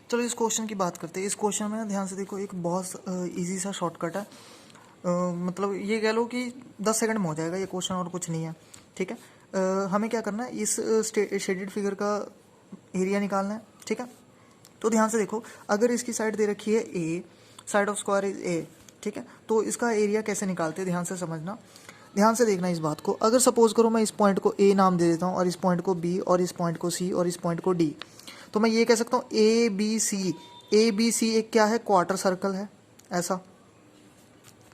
चलो इस क्वेश्चन की बात करते हैं। इस क्वेश्चन में ना ध्यान से देखो, एक बहुत इजी सा शॉर्टकट है। मतलब ये कह लो कि 10 सेकंड में हो जाएगा ये क्वेश्चन, और कुछ नहीं है। ठीक है, हमें क्या करना है, इस शेडेड फिगर का एरिया निकालना है। ठीक है, तो ध्यान से देखो, अगर इसकी साइड दे रखी है a, side of square is a, ठीक है, तो इसका एरिया कैसे निकालते हैं ध्यान से समझना, ध्यान से देखना इस बात को। अगर सपोज करो मैं इस पॉइंट को ए नाम दे देता हूँ, और इस पॉइंट को बी, और इस पॉइंट को सी, और इस पॉइंट को डी, तो मैं ये कह सकता हूँ ए बी सी। ए बी सी एक क्या है, क्वार्टर सर्कल है। ऐसा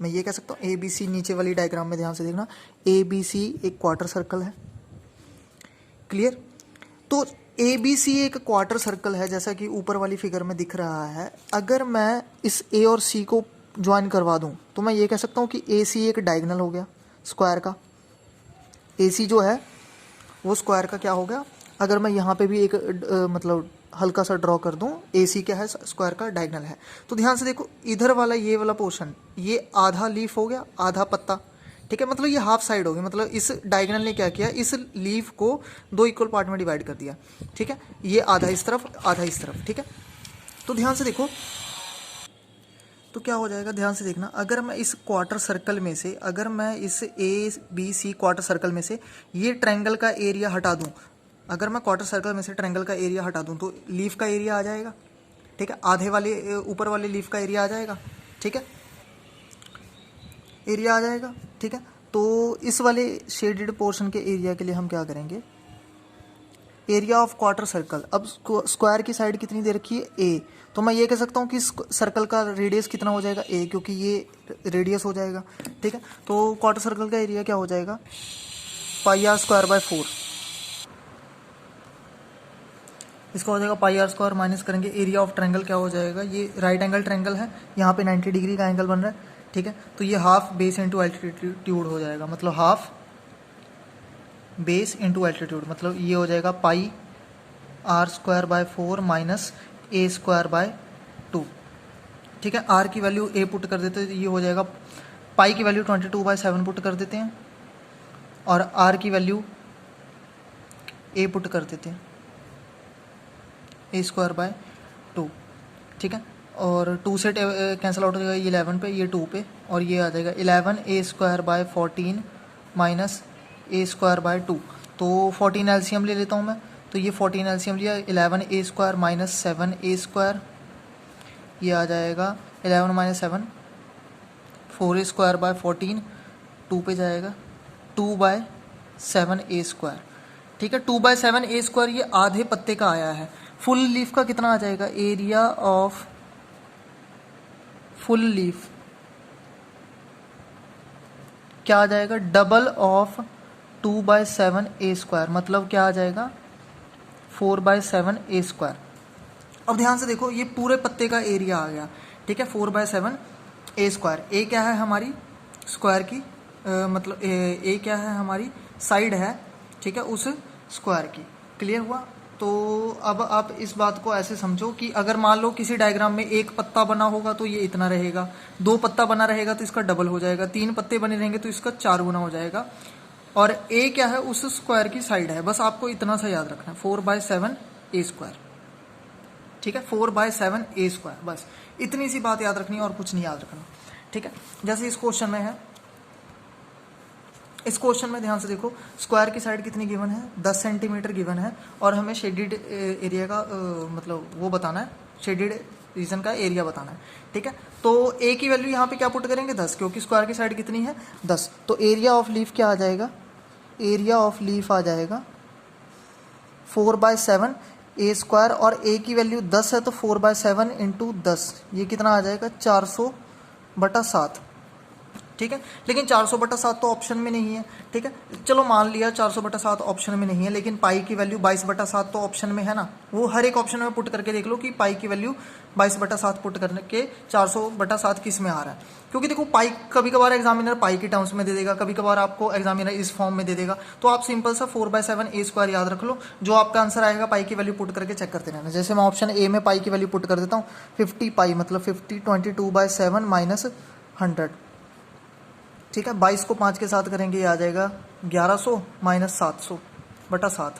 मैं ये कह सकता हूँ। ए बी सी नीचे वाली डायग्राम में ध्यान से देखना, ए बी सी एक क्वार्टर सर्कल है। क्लियर? तो ए बी सी एक क्वार्टर सर्कल है, जैसा कि ऊपर वाली फिगर में दिख रहा है। अगर मैं इस ए और सी को ज्वाइन करवा दूं, तो मैं ये कह सकता हूँ कि ए सी एक डायगोनल हो गया स्क्वायर का। ए सी जो है वो स्क्वायर का क्या हो गया। अगर मैं यहाँ पे भी एक मतलब हल्का सा ड्रॉ कर दूं, ए सी क्या है, स्क्वायर का डायगोनल है। तो ध्यान से देखो, इधर वाला ये वाला पोर्शन, ये आधा लीफ हो गया, आधा पत्ता। ठीक है, मतलब ये हाफ साइड होगी। मतलब इस डायगोनल ने क्या किया, इस लीफ को दो इक्वल पार्ट में डिवाइड कर दिया। ठीक है, ये आधा इस तरफ, आधा इस तरफ। ठीक है, तो ध्यान से देखो, तो क्या हो जाएगा, ध्यान से देखना। अगर मैं इस क्वार्टर सर्कल में से, अगर मैं इस A B C quarter circle में से ये ट्रायंगल का एरिया हटा दूं, अगर मैं क्वार्टर सर्कल में से ट्रायंगल का एरिया हटा दूं, तो लीफ का एरिया आ जाएगा। ठीक है, आधे वाले ऊपर वाले लीफ का एरिया आ जाएगा। ठीक है, एरिया आ जाएगा। ठीक है, तो इस वाले शेडेड पोर्शन के एरिया के लिए हम क्या करेंगे, एरिया ऑफ क्वार्टर सर्कल। अब स्क्वायर की साइड कितनी दे रखी है, ए, तो मैं ये कह सकता हूँ कि सर्कल का रेडियस कितना हो जाएगा, ए, क्योंकि ये रेडियस हो जाएगा। ठीक है, तो क्वार्टर सर्कल का एरिया क्या हो जाएगा, पाई आर स्क्वायर बाय 4। इसका हो जाएगा पाई आर स्क्वायर, माइनस करेंगे एरिया ऑफ ट्रायंगल क्या हो जाएगा, ये राइट एंगल ट्रायंगल है, यहाँ पे 90 डिग्री का एंगल बन रहा है। ठीक है, तो ये हाफ बेस इंटू एल्टीट्यूड हो जाएगा, मतलब हाफ बेस इंटू एल्टीट्यूड, मतलब ये हो जाएगा pi r square by 4 minus a square by 2। ठीक है, आर की वैल्यू ए पुट कर देते हैं, ये हो जाएगा, पाई की वैल्यू 22/7 पुट कर देते हैं, और आर की वैल्यू ए पुट कर देते हैं, ए स्क्वायर बाय 2। ठीक है, और 2 से कैंसिल आउट हो जाएगा, ये 11 पे, ये 2 पे, और ये आ जाएगा 11 a square by 14 minus a square by 2। तो 14 एलसीएम ले लेता हूँ मैं, तो ये 14 एलसीएम लिया, 11 a square minus 7 A square, ये आ जाएगा 11 माइनस 7, 4 ए स्क्वायर बाय 14, 2 पे जाएगा 2/7 ए स्क्वायर। ठीक है, 2/7 ए स्क्वायर, ये आधे पत्ते का आया है। फुल लीफ का कितना आ जाएगा, एरिया ऑफ फुल लीफ क्या आ जाएगा, डबल ऑफ 2/7 ए स्क्वायर, मतलब क्या आ जाएगा 4/7 ए स्क्वायर। अब ध्यान से देखो, ये पूरे पत्ते का एरिया आ गया। ठीक है, 4/7 ए स्क्वायर। ए क्या है हमारी स्क्वायर की मतलब ए क्या है हमारी साइड है। ठीक है, उस स्क्वायर की। क्लियर हुआ? तो अब आप इस बात को ऐसे समझो कि अगर मान लो किसी डायग्राम में एक पत्ता बना होगा तो ये इतना रहेगा, 2 पत्ता बना रहेगा तो इसका डबल हो जाएगा, 3 पत्ते बने रहेंगे तो इसका 4 गुना हो जाएगा, और ए क्या है उस स्क्वायर की साइड है। बस आपको इतना सा याद रखना है, 4/7 ए स्क्वायर। ठीक है, 4/7 ए स्क्वायर, बस इतनी सी बात याद रखनी है और कुछ नहीं याद रखना। ठीक है, जैसे इस क्वेश्चन में है, इस क्वेश्चन में ध्यान से देखो, स्क्वायर की साइड कितनी गिवन है, 10 सेंटीमीटर गिवन है, और हमें शेडेड एरिया का मतलब वो बताना है, शेडेड रीजन का एरिया बताना है। ठीक है, तो ए की वैल्यू यहाँ पे क्या पुट करेंगे, 10, क्योंकि स्क्वायर की साइड कितनी है, 10। तो एरिया ऑफ लीफ क्या आ जाएगा, एरिया ऑफ लीफ आ जाएगा 4/7 ए स्क्वायर, और ए की वैल्यू 10 है, तो 4/7 इंटू 10, ये कितना आ जाएगा 400/7। ठीक है, लेकिन 400/7 तो ऑप्शन में नहीं है। ठीक है, चलो मान लिया 400/7 ऑप्शन में नहीं है, लेकिन पाई की वैल्यू 22/7 तो ऑप्शन में है ना। वो हर एक ऑप्शन में पुट करके देख लो कि पाई की वैल्यू 22/7 पुट करके 400/7 किस में आ रहा है। क्योंकि देखो, पाई कभी कभार एग्जामिनर पाई की टर्म्स में दे देगा, कभी कभार आपको एग्जामिनर इस फॉर्म में दे देगा, तो आप सिंपल सा 4/7 ए स्क्वायर याद रख लो। जो आपका आंसर आएगा पाई की वैल्यू पुट करके चेक करते रहना। जैसे मैं ऑप्शन ए में पाई की वैल्यू पुट कर देता हूँ, 50 पाई मतलब 50, 22/7 माइनस 100। ठीक है, 22 को 5 के साथ करेंगे, ये आ जाएगा 1100 माइनस 700/7।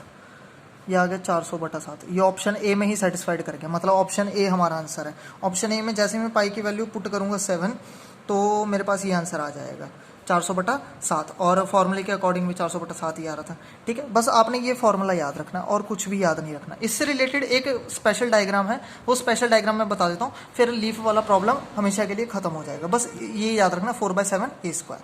ये आ गया 400/7। ये ऑप्शन ए में ही सेटिस्फाइड कर गया, मतलब ऑप्शन ए हमारा आंसर है। ऑप्शन ए में जैसे मैं पाई की वैल्यू पुट करूंगा 7, तो मेरे पास ये आंसर आ जाएगा 400/7, और फॉर्मूले के अकॉर्डिंग भी 400/7 ही आ रहा था। ठीक है, बस आपने ये फॉर्मूला याद रखना और कुछ भी याद नहीं रखना। इससे रिलेटेड एक स्पेशल डायग्राम है, वो स्पेशल डायग्राम मैं बता देता हूँ, फिर लीफ वाला प्रॉब्लम हमेशा के लिए खत्म हो जाएगा। बस ये याद रखना 4/7 a²।